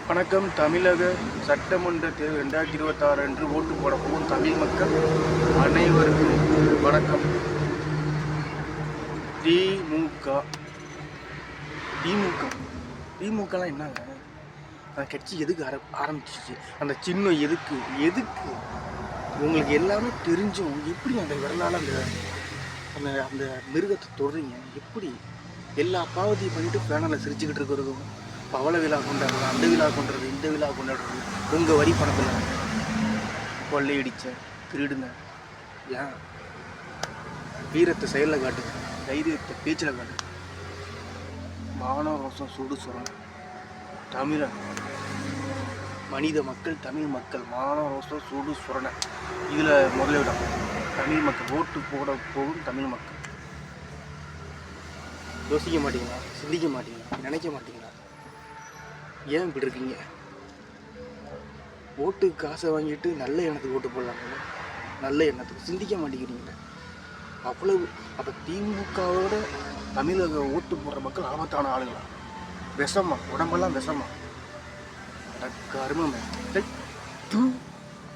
வணக்கம். தமிழக சட்டமன்ற தேர்தல் 2026 அன்று ஓட்டு போட போகும் தமிழ் மக்கள் அனைவருக்கும் வணக்கம். திமுக திமுக திமுகலாம் என்னங்க? அந்த கட்சி எதுக்கு ஆரம்பிச்சிச்சு? அந்த சின்னம் எதுக்கு? உங்களுக்கு எல்லாமே தெரிஞ்சும் எப்படி அந்த விரலால் அந்த அந்த அந்த மிருகத்தை தொடுறீங்க? எப்படி எல்லா பாவத்தையும் பண்ணிட்டு பேனலை சிரிச்சுக்கிட்டு இருக்கிறதும், பவள விழா கொண்டாடுறது, அந்த விழா கொண்டாடுறது, இந்த விழா கொண்டாடுறது, உங்கள் வரி பணத்தில் கொள்ளையடிச்ச திருடுங்க. ஏன் வீரத்தை செயலில் காட்டுங்க, தைரியத்தை பேச்சில் காட்டுங்க. மானவ ரோசம் சுடு சொல்கிறேன். தமிழன் மனித மக்கள், தமிழ் மக்கள், மானவ ரோசம் சுடு சுரணை. இதில் முதலிடம் தமிழ் மக்கள். ஓட்டு போட போகும் தமிழ் மக்கள். யோசிக்க மாட்டீங்களா? சிந்திக்க மாட்டீங்களா? நினைக்க மாட்டீங்களா? ஏன் இப்படி இருக்கீங்க? ஓட்டுக்கு காசை வாங்கிட்டு நல்ல எண்ணத்துக்கு ஓட்டு போடலாங்க. நல்ல எண்ணத்துக்கு சிந்திக்க மாட்டேங்கிறீங்க. அவ்வளவு அப்போ திமுகவோட தமிழக ஓட்டு போடுற மக்கள் ஆபத்தான ஆளுங்களா? விஷமா, உடம்பெல்லாம் விஷமா, கருமமே.